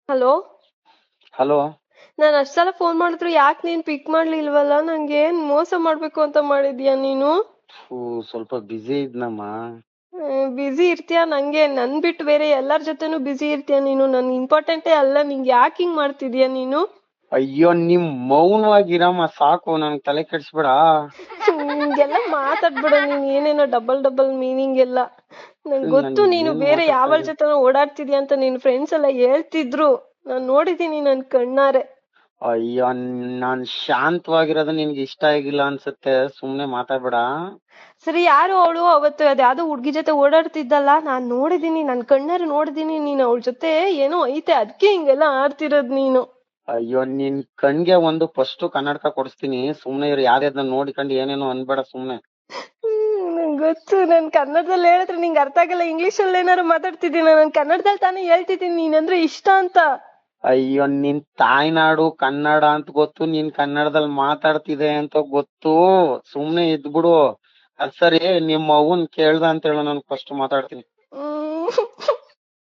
Hello. Hello. ನಾನು ಅಷ್ಟ್ ಸಲ ಫೋನ್ ಮಾಡಿದ್ರು ಯಾಕೆ ನೀನ್ ಪಿಕ್ ಮಾಡ್ಲಿಲ್ವಲ್ಲ? ನಂಗೆ ಏನ್ ಮೋಸ ಮಾಡ್ಬೇಕು ಅಂತ ಮಾಡಿದ್ಯಾ ನೀನು? ಸ್ವಲ್ಪ ಬಿಸಿ ಇದ್ನಮ್ಮ. ಬಿಸಿ ಇರ್ತೀಯ? ನಂಗೆ ನನ್ ಬಿಟ್ಟು ಬೇರೆ ಎಲ್ಲಾರ್ ಜೊತೆನೂ ಬಿಸಿ ಇರ್ತೀಯ ನೀನು. ನನ್ ಇಂಪಾರ್ಟೆಂಟೇ ಅಲ್ಲ, ನಿಂಗೆ ಯಾಕೆ ಹಿಂಗ್ ಮಾಡ್ತಿದ್ಯಾ ನೀನು? ಅಯ್ಯೋ ನಿಮ್ ಮೌನವಾಗಿರಮ್ಮ ಸಾಕು, ನನ್ ತಲೆ ಕೆಡ್ಸ್ಬೇಡ. ಹಿಂಗೆಲ್ಲ ಮಾತಾಡ್ಬೇಡ ನೀನ್, ಏನೇನೋ ಡಬಲ್ ಡಬಲ್ ಮೀನಿಂಗ್ ಎಲ್ಲ. ನಂಗೆ ಗೊತ್ತು ನನ್ ನೀನು ಏನ್ ಬೇರೆ ಮಾತಾಡ್ತಾ ಯಾವಳ ಇದೀಯ? ಜೊತೆ ಓಡಾಡ್ತಿದ್ಯಾ ಅಂತ ನಿನ್ ಫ್ರೆಂಡ್ಸ್ ಎಲ್ಲ ಹೇಳ್ತಿದ್ರು. ನಾನ್ ನೋಡಿದೀನಿ ನನ್ ಕಣ್ಣಾರೆ. ಅಯ್ಯೋ ನಾನ್ ಶಾಂತವಾಗಿರೋದು ನಿನ್ಗೆ ಇಷ್ಟ ಆಗಿಲ್ಲ ಅನ್ಸುತ್ತೆ, ಸುಮ್ನೆ ಮಾತಾಡ್ಬೇಡ. ಸರಿ, ಯಾರು ಅವಳು? ಅವತ್ತು ಅದ್ಯಾವ್ದೋ ಹುಡ್ಗಿ ಜೊತೆ ಓಡಾಡ್ತಿದ್ದಲ್ಲ, ನಾನ್ ನೋಡಿದೀನಿ, ನನ್ ಕಣ್ಣಾರೆ ನೋಡಿದೀನಿ. ನೀನ್ ಅವಳ ಜೊತೆ ಏನೋ ಐತೆ, ಅದಕ್ಕೆ ಹಿಂಗೆಲ್ಲ ಆಡ್ತಿರೋದ್ ನೀನು. ಅಯ್ಯೋ ನಿನ್ ಕಣ್ಗೆ ಒಂದು ಫಸ್ಟ್ ಕನ್ನಡಕ ಕೊಡಿಸ್ತೀನಿ, ಸುಮ್ನೆ ಇರು. ಯಾರ್ಯಾರನ್ನ ನೋಡ್ಕೊಂಡು ಏನೇನೋ ಅನ್ಬೇಡ ಸುಮ್ನೆ. ನಂಗ್ ಗೊತ್ತು, ನನ್ ಕನ್ನಡದಲ್ಲಿ ಹೇಳಿದ್ರೆ ನಿಂಗೆ ಅರ್ಥ ಆಗಲ್ಲ. ಇಂಗ್ಲಿಷ್ ಅಲ್ಲಿ ಏನಾರು ಮಾತಾಡ್ತಿದ್ದೀನಿ, ನಾನ್ ಕನ್ನಡದಲ್ಲಿ ತಾನೇ ಹೇಳ್ತಿದ್ದೀನಿ ನೀನಂದ್ರೆ ಇಷ್ಟ ಅಂತ. ಅಯ್ಯೋ ನಿನ್ ತಾಯ್ನಾಡು ಕನ್ನಡ ಅಂತ ಗೊತ್ತು, ನೀನ್ ಕನ್ನಡದಲ್ಲಿ ಮಾತಾಡ್ತಿದೆ ಅಂತ ಗೊತ್ತು. ಸುಮ್ನೆ ಇದ್ಬಿಡು. ಅದ್ ಸರಿ, ನಿಮ್ ಅವ್ವನ್ ಕೇಳ್ದ ಅಂತ ಹೇಳು, ನಾನು ಫಸ್ಟ್ ಮಾತಾಡ್ತೀನಿ. ಹ್ಮ್